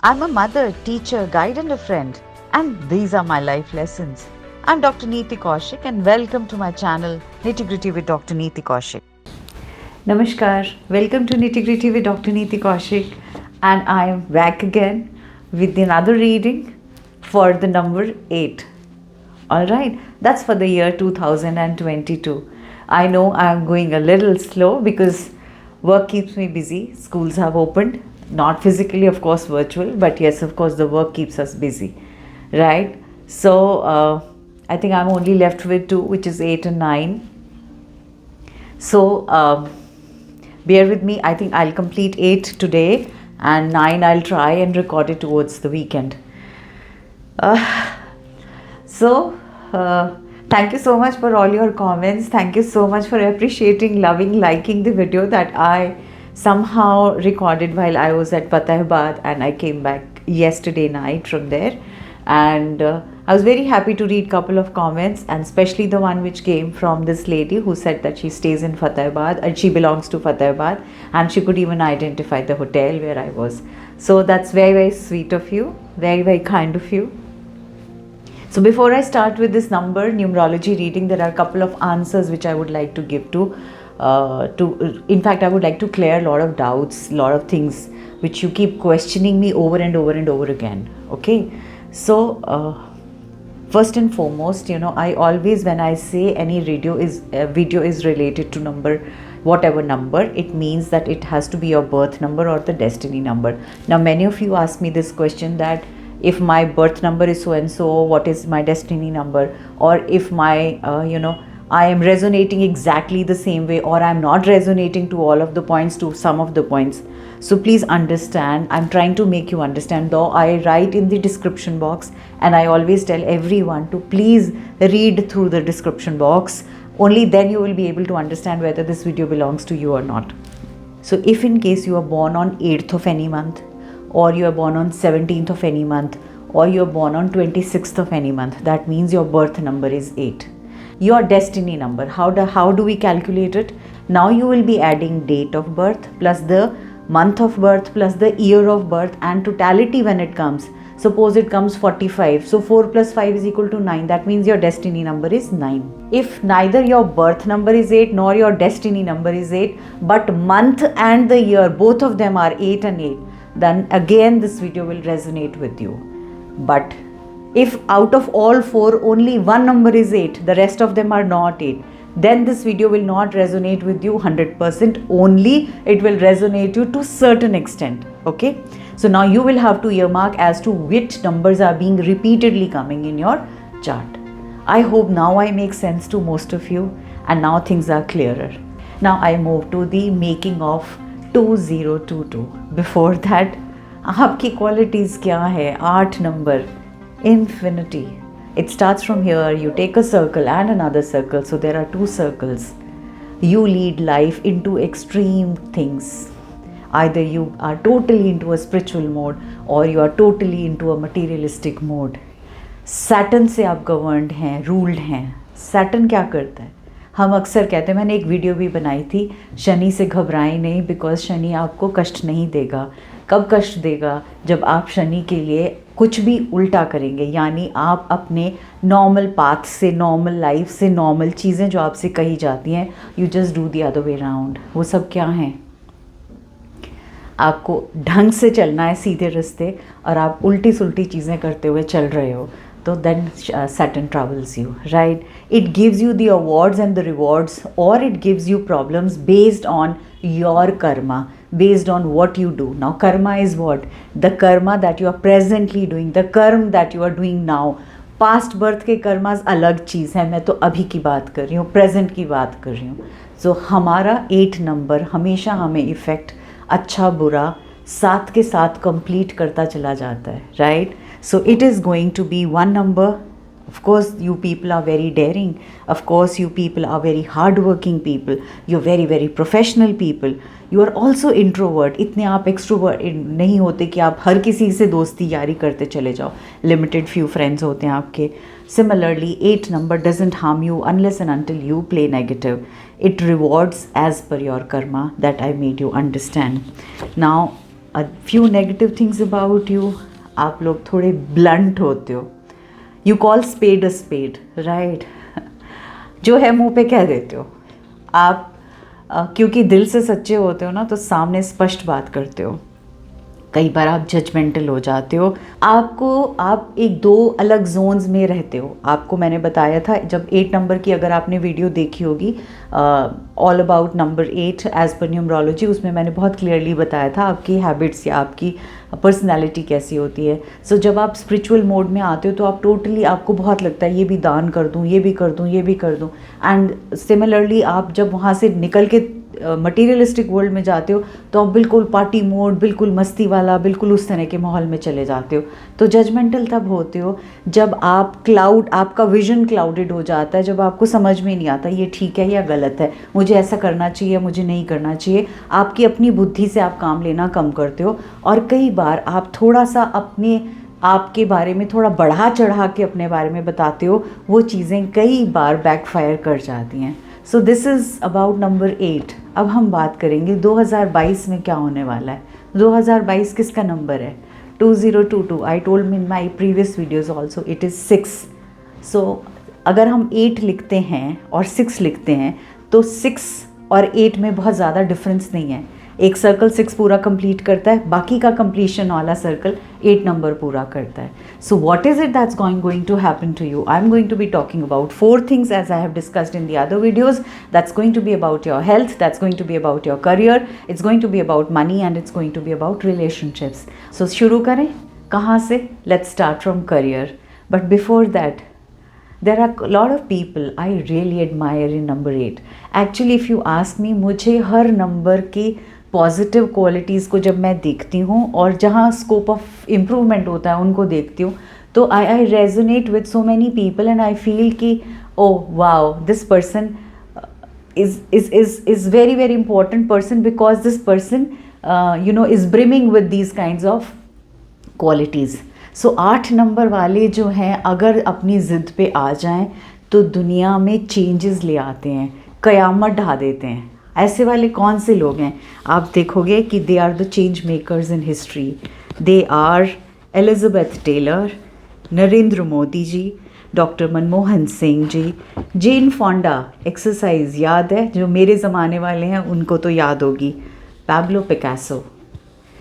I'm a mother, teacher, guide, and a friend, and these are my life lessons. I'm Dr. Neeti Kaushik, and welcome to my channel Nitty Gritty with Dr. Neeti Kaushik. Namaskar, welcome to Nitty Gritty with Dr. Neeti Kaushik, and I am back again with another reading for the number 8. Alright, that's for the year 2022. I know I'm going a little slow because work keeps me busy. Schools have opened, not physically, of course, virtual, but yes, of course, the work keeps us busy, right? So, I think I'm only left with 2, which is 8 and 9. So, bear with me. I think I'll complete 8 today, and 9 I'll try and record it towards the weekend. So, thank you so much for all your comments. Thank you so much for appreciating, loving, liking the video that I somehow recorded while I was at Fatehbad, and I came back yesterday night from there. And I was very happy to read couple of comments, and especially the one which came from this lady who said that she stays in Fatehbad and she belongs to Fatehbad, and she could even identify the hotel where I was. So that's very, very sweet of you, very, very kind of you. So before I start with this number numerology reading, there are a couple of answers which I would like to give in fact, I would like to clear a lot of doubts, a lot of things which you keep questioning me over and over and over again. Okay, so first and foremost, I always, when I say any video is related to number, whatever number, it means that it has to be your birth number or the destiny number. Now, many of you ask me this question that if my birth number is so and so, what is my destiny number? Or if my, I am resonating exactly the same way, or I'm not resonating to all of the points, to some of the points. So please understand, I'm trying to make you understand, though I write in the description box, and I always tell everyone to please read through the description box. Only then you will be able to understand whether this video belongs to you or not. So if in case you are born on 8th of any month, or you are born on 17th of any month, or you are born on 26th of any month, that means your birth number is 8. Your destiny number, how do we calculate it? Now you will be adding date of birth plus the month of birth plus the year of birth, and totality when it comes. Suppose it comes 45, so 4 plus 5 is equal to 9. That means your destiny number is 9. If neither your birth number is 8 nor your destiny number is 8, but month and the year, both of them are 8 and 8, then again this video will resonate with you. But if out of all 4 only one number is 8, the rest of them are not 8, then this video will not resonate with you 100%, only it will resonate you to certain extent. Okay, so now you will have to earmark as to which numbers are being repeatedly coming in your chart. I hope now I make sense to most of you, and now things are clearer. Now I move to the making of 2022. Before that, आपकी qualities क्या है? 8 number, infinity. It starts from here. You take a circle and another circle, so there are 2 circles. You lead life into extreme things. Either you are totally into a spiritual mode, or you are totally into a materialistic mode. Saturn से आप governed हैं, ruled हैं. Saturn क्या करता है? हम अक्सर कहते हैं, मैंने एक वीडियो भी बनाई थी, शनि से घबराएं नहीं, बिकॉज शनि आपको कष्ट नहीं देगा. कब कष्ट देगा? जब आप शनि के लिए कुछ भी उल्टा करेंगे, यानी आप अपने नॉर्मल पाथ से, नॉर्मल लाइफ से, नॉर्मल चीज़ें जो आपसे कही जाती हैं, you just do the other way round. वो सब क्या हैं? आपको ढंग से चलना है सीधे रास्ते, और आप उल्टी सुल्टी चीज़ें करते हुए चल रहे हो, तो then Saturn troubles you, right? It gives you the awards and the rewards, or it gives you problems based on your karma, based on what you do. Now karma is what? The karma that you are presently doing, the karma that you are doing now. Past birth के karmas अलग चीज़ है, मैं तो अभी की बात कर रही हूँ, प्रेजेंट की बात कर रही हूँ. सो हमारा 8 नंबर हमेशा हमें इफ़ेक्ट अच्छा बुरा साथ के साथ कंप्लीट करता चला जाता है, right? So it is going to be one number. Of course, you people are very daring. Of course, you people are very hardworking people. You're very, very professional people. You are also introvert. इतने आप extrovert नहीं होते कि आप हर किसी से दोस्ती यारी करते चले जाओ. Limited few friends होते हैं आपके. Similarly, 8 number doesn't harm you unless and until you play negative. It rewards as per your karma that I made you understand. Now, few negative things about you, आप लोग थोड़े blunt होते हो. You call spade a spade, right. जो है मुंह पे कह देते हो आप. क्योंकि दिल से सच्चे होते हो ना, तो सामने स्पष्ट बात करते हो. कई बार आप जजमेंटल हो जाते हो. आप एक दो अलग जोन्स में रहते हो. आपको मैंने बताया था जब 8 नंबर की, अगर आपने वीडियो देखी होगी ऑल अबाउट नंबर 8 एज पर न्यूमरोलॉजी, उसमें मैंने बहुत क्लियरली बताया था आपकी हैबिट्स या आपकी पर्सनालिटी कैसी होती है. सो जब आप स्पिरिचुअल मोड में आते हो तो आप टोटली, आपको बहुत लगता है ये भी दान कर दूँ, ये भी कर दूँ, ये भी कर दूँ. एंड सिमिलरली आप जब वहाँ से निकल के मटीरियलिस्टिक वर्ल्ड में जाते हो तो आप बिल्कुल पार्टी मोड, बिल्कुल मस्ती वाला, बिल्कुल उस तरह के माहौल में चले जाते हो. तो जजमेंटल तब होते हो जब आपका विजन क्लाउडेड हो जाता है, जब आपको समझ में नहीं आता ये ठीक है या गलत है, मुझे ऐसा करना चाहिए, मुझे नहीं करना चाहिए. आपकी अपनी बुद्धि से आप काम लेना कम करते हो. और कई बार आप थोड़ा सा आपके बारे में थोड़ा बढ़ा चढ़ा के अपने बारे में बताते हो. वो चीज़ें कई बार बैकफायर कर जाती हैं. So this is about number 8. अब हम बात करेंगे 2022 में क्या होने वाला है. 2022 किसका नंबर है? 2022. I told in my previous videos also it is 6. सो अगर हम 8 लिखते हैं और 6 लिखते हैं तो 6 और 8 में बहुत ज़्यादा डिफरेंस नहीं है. एक सर्कल 6 पूरा कंप्लीट करता है, बाकी का कंप्लीशन वाला सर्कल 8 नंबर पूरा करता है. So what is it that's going to happen to you? I am going to be talking about 4 things as I have discussed in the other videos. That's going to be about your health, that's going to be about your career, it's going to be about money and it's going to be about relationships. So शुरू करें कहाँ से? Let's start from career. But before that, there are a lot of people I really admire in number 8. Actually if you ask me, मुझे हर number की positive qualities को जब मैं देखती हूँ और जहाँ स्कोप ऑफ इम्प्रूवमेंट होता है उनको देखती हूँ, तो I resonate with so many people and I feel कि oh wow, this person is very very important person because this person is brimming with these kinds of qualities. So 8 number वाले जो हैं, अगर अपनी ज़िद पे आ जाएं तो दुनिया में चेंजेस ले आते हैं, क़यामत ढा देते हैं. ऐसे वाले कौन से लोग हैं? आप देखोगे कि they are the change makers in history. They are Elizabeth Taylor, Narendra Modi ji, doctor Manmohan Singh ji, Jane Fonda. Exercise याद है? जो मेरे ज़माने वाले हैं उनको तो याद होगी. Pablo Picasso.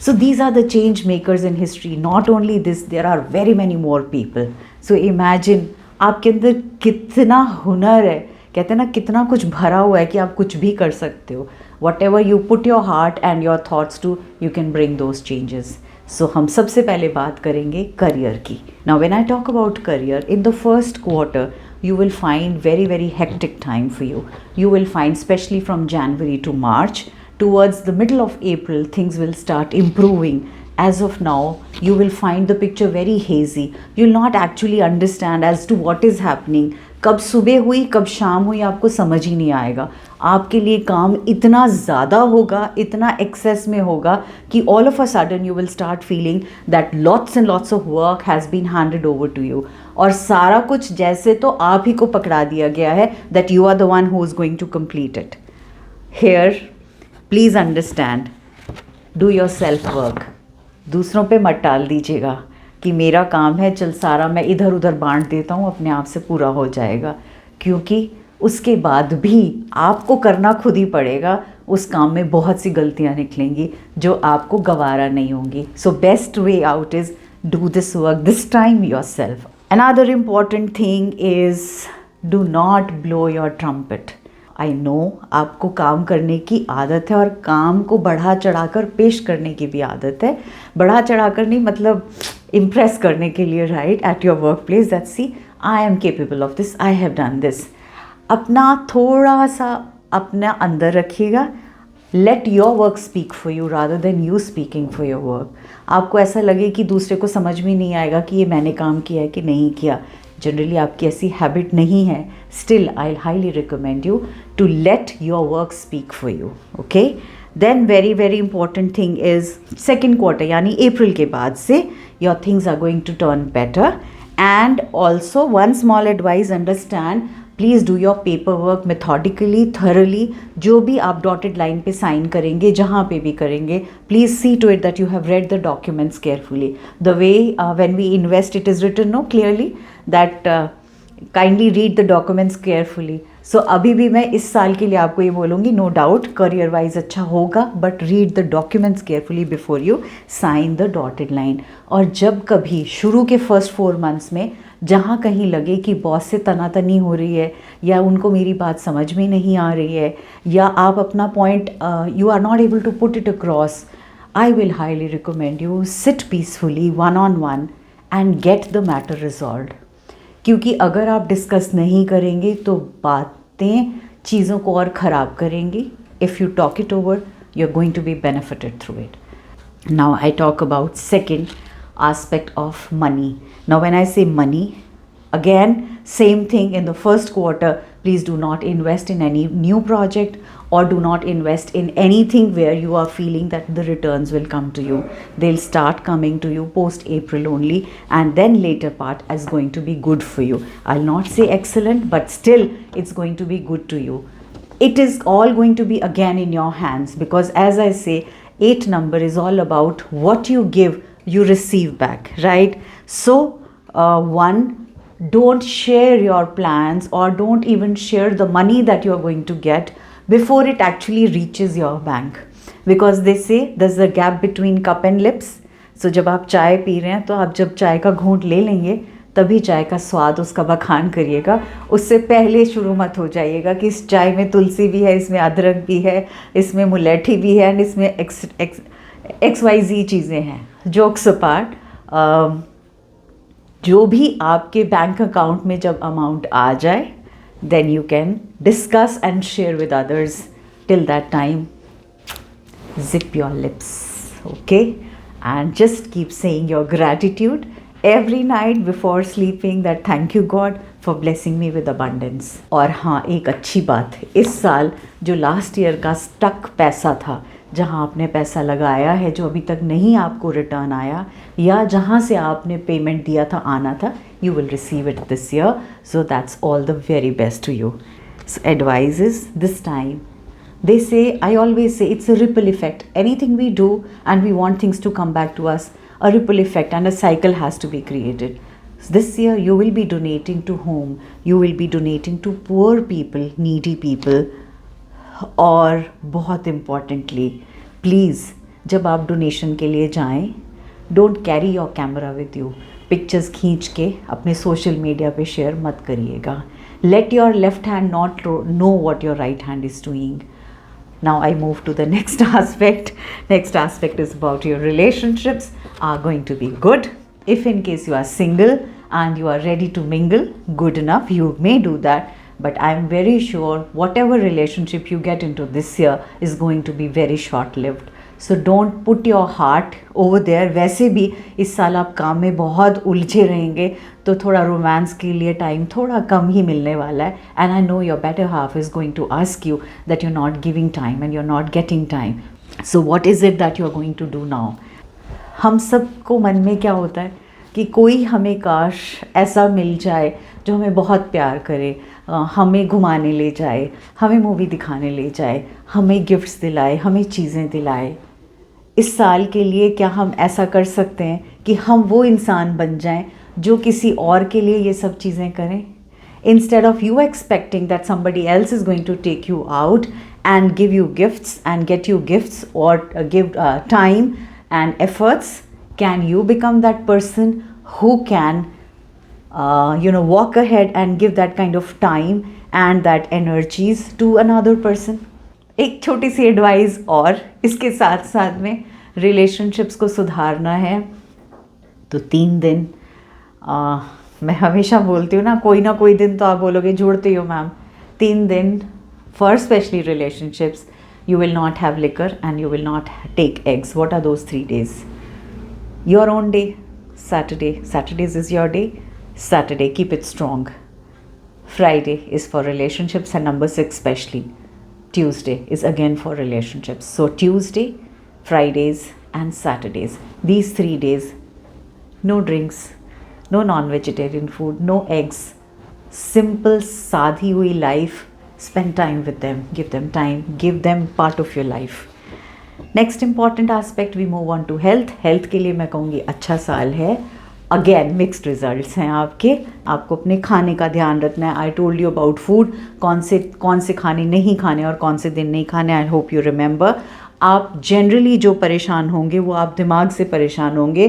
So these are the change makers in history. Not only this, there are very many more people. So imagine आपके अंदर कितना हुनर है, कहते हैं ना कितना कुछ भरा हुआ है कि आप कुछ भी कर सकते हो. Whatever you put your heart and your thoughts to, you can bring those changes. So हम सबसे पहले बात करेंगे करियर की. Now when I talk about career, in the first quarter, you will find very very hectic time for you. You will find, especially from January to March, towards the middle of April, things will start improving. As of now, you will find the picture very hazy. You'll not actually understand as to what is happening. कब सुबह हुई, कब शाम हुई, आपको समझ ही नहीं आएगा. आपके लिए काम इतना ज़्यादा होगा, इतना एक्सेस में होगा कि all of a sudden you will start feeling that lots and lots of work has been handed over to you. और सारा कुछ जैसे तो आप ही को पकड़ा दिया गया है, that you are the one who is going to complete it. Here, please understand, do your self work. दूसरों पे मत टाल दीजिएगा कि मेरा काम है, चल सारा मैं इधर उधर बांट देता हूँ, अपने आप से पूरा हो जाएगा. क्योंकि उसके बाद भी आपको करना खुद ही पड़ेगा. उस काम में बहुत सी गलतियाँ निकलेंगी जो आपको गवारा नहीं होंगी. So best way out is do this work this time your self. Another important thing is do not blow your trumpet. I know आपको काम करने की आदत है और काम को बढ़ा चढ़ा कर पेश करने की भी आदत है. बढ़ा चढ़ा कर नहीं, मतलब इम्प्रेस करने के लिए, right, at your work place, that see I am capable of this, I have done this. अपना थोड़ा सा अपना अंदर रखिएगा. Let your work speak for you rather than you speaking for your work. आपको ऐसा लगे कि दूसरे को समझ में नहीं आएगा कि ये मैंने काम किया है कि नहीं किया. जनरली आपकी ऐसी हैबिट नहीं है. Still I highly recommend you to let your work speak for you. Okay, then very very important thing is second quarter यानी अप्रैल के बाद से your things are going to turn better. And also one small advice, understand please do your paper work methodically, thoroughly. जो भी आप dotted line पे sign करेंगे, जहाँ पे भी करेंगे, please see to it that you have read the documents carefully. The way when we invest it is written no clearly that kindly read the documents carefully. So अभी भी मैं इस साल के लिए आपको ये बोलूँगी, नो डाउट करियर वाइज अच्छा होगा, but read the documents carefully before you sign the dotted line. और जब कभी शुरू के फर्स्ट 4 मंथ्स में जहाँ कहीं लगे कि बॉस से तनातनी हो रही है, या उनको मेरी बात समझ में नहीं आ रही है, या आप अपना point you are not able to put it across, I will highly recommend you sit peacefully one-on-one and get the matter resolve. क्योंकि अगर आप डिस्कस नहीं करेंगे तो बातें चीज़ों को और ख़राब करेंगी. If you talk it over, you are going to be benefited through it. Now I talk about second aspect of money. Now when I say money, again same thing in the first quarter, please do not invest in any new project, or do not invest in anything where you are feeling that the returns will come to you. They'll start coming to you post April only, and then later part is going to be good for you. I'll not say excellent, but still it's going to be good to you. It is all going to be again in your hands, because as I say, 8 number is all about what you give, you receive back, right? So one, don't share your plans, or don't even share the money that you are going to get before it actually reaches your bank, because they say there's a gap between cup and lips. So जब आप चाय P रहे हैं, तो आप जब चाय का घूंट ले लेंगे तभी चाय का स्वाद, उसका बखान करिएगा. उससे पहले शुरू मत हो जाइएगा कि इस चाय में तुलसी भी है, इसमें अदरक भी है, इसमें मुलैठी भी है, एंड इसमें XYZ चीज़ें हैं. जोक्स अपार्ट, जो भी आपके बैंक अकाउंट में जब अमाउंट आ जाए, then you can discuss and share with others. Till that time, zip your lips, okay, and just keep saying your gratitude every night before sleeping, that thank you God for blessing me with abundance. और हाँ, एक अच्छी बात है, इस साल जो last year का स्टक पैसा था, जहाँ आपने पैसा लगाया है जो अभी तक नहीं आपको रिटर्न आया, या जहाँ से आपने पेमेंट दिया था आना था, you will receive it this year. So that's all the very best to you. So advice is this time, they say, I always say, it's a ripple effect. Anything we do and we want things to come back to us, a ripple effect and a cycle has to be created. So this year you will be donating to whom? You will be donating to poor people, needy people. और बहुत importantly, please जब आप donation के लिए जाएं, don't carry your camera with you. Pictures खींच के अपने सोशल मीडिया पे शेयर मत करिएगा. Let your left hand not know what your right hand is doing. Now I move to the next aspect. Next aspect is about your relationships are going to be good. If in case you are single and you are ready to mingle, good enough, you may do that. But I am very sure whatever relationship you get into this year is going to be very short-lived. So don't put your heart over there. वैसे भी इस साल आप काम में बहुत उलझे रहेंगे, तो थोड़ा रोमांस के लिए टाइम थोड़ा कम ही मिलने वाला है. And I know your better half is going to ask you that you are not giving time and you are not getting time. So what is it that you are going to do now? हम सबको मन में क्या होता है कि कोई हमें काश ऐसा मिल जाए जो हमें बहुत प्यार करे, हमें घुमाने ले जाए, हमें मूवी दिखाने ले जाए, हमें गिफ्ट्स दिलाए, हमें चीज़ें दिलाए. इस साल के लिए क्या हम ऐसा कर सकते हैं कि हम वो इंसान बन जाएं जो किसी और के लिए ये सब चीज़ें करें? Instead of you expecting that somebody else is going to take you out and give you gifts and get you gifts or give time and efforts, can you become that person who can walk ahead and give that kind of time and that energies to another person? एक छोटी सी advice और इसके साथ साथ में, relationships को सुधारना है तो 3 दिन, मैं हमेशा बोलती हूँ ना कोई दिन तो आप बोलोगे जुड़ते हो मैम. 3 दिन for specially relationships, you will not have liquor and you will not take eggs. What are those 3 days? Your own day, Saturday. Saturdays is your day. Saturday, keep it strong. Friday is for relationships and number 6 especially. Tuesday is again for relationships. So Tuesday, Fridays and Saturdays. These 3 days, no drinks, no non-vegetarian food, no eggs. Simple सादी हुई life, spend time with them, give them time, give them part of your life. Next important aspect, we move on to health. Health के लिए मैं कहूँगी अच्छा साल है। Again mixed results हैं आपके, आपको अपने खाने का ध्यान रखना है। I told you about food, कौन से खाने नहीं खाने और कौन से दिन नहीं खाने। I hope you remember. आप जनरली जो परेशान होंगे वो आप दिमाग से परेशान होंगे,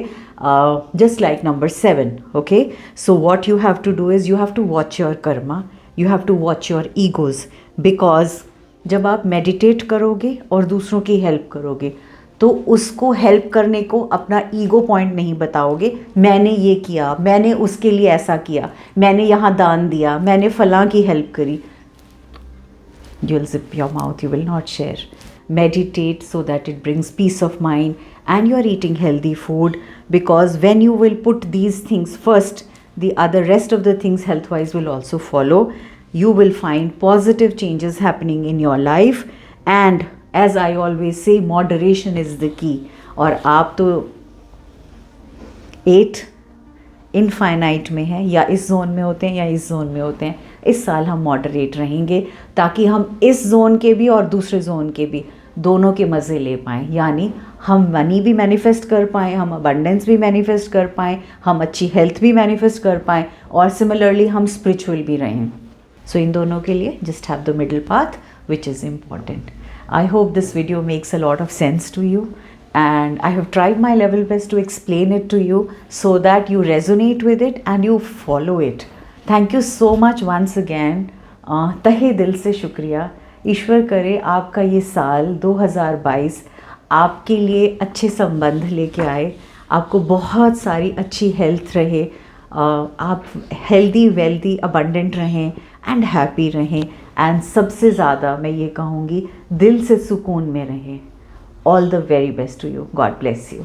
just like number 7, okay. So what you have to do is you have to watch your karma, you have to watch your egos, because जब आप मेडिटेट करोगे और दूसरों की हेल्प करोगे तो उसको हेल्प करने को अपना ईगो पॉइंट नहीं बताओगे, मैंने ये किया, मैंने उसके लिए ऐसा किया, मैंने यहाँ दान दिया, मैंने फलां की हेल्प करी। You will zip your mouth, you will not share. Meditate so that it brings peace of mind and you are eating healthy food, because when you will put these things first, the other rest of the things health wise will also follow. You will find positive changes happening in your life, and as I always say, moderation is the key. और आप तो 8 infinite में हैं, या इस zone में होते हैं या इस जोन में होते हैं। इस साल हम मॉडरेट रहेंगे ताकि हम इस जोन के भी और दूसरे जोन के भी दोनों के मज़े ले पाएँ, यानी हम मनी भी मैनिफेस्ट कर पाएँ, हम अबंडेंस भी मैनिफेस्ट कर पाएँ, हम अच्छी हेल्थ भी मैनिफेस्ट कर पाएँ, और सिमिलरली हम स्पिरिचुअल भी रहें। सो इन दोनों के लिए just have the middle path which is important. I hope this video makes a lot of sense to you, and I have tried my level best to explain it to you so that you resonate with it and you follow it. Thank you so much once again. तहे दिल से शुक्रिया। ईश्वर करे आपका ये साल 2022 आपके लिए अच्छे संबंध लेके आए, आपको बहुत सारी अच्छी हेल्थ रहे, आप हेल्दी वेल्दी अबंडेंट रहें एंड हैप्पी रहें, एंड सबसे ज़्यादा मैं ये कहूँगी दिल से सुकून में रहें। All the very best to you. God bless you.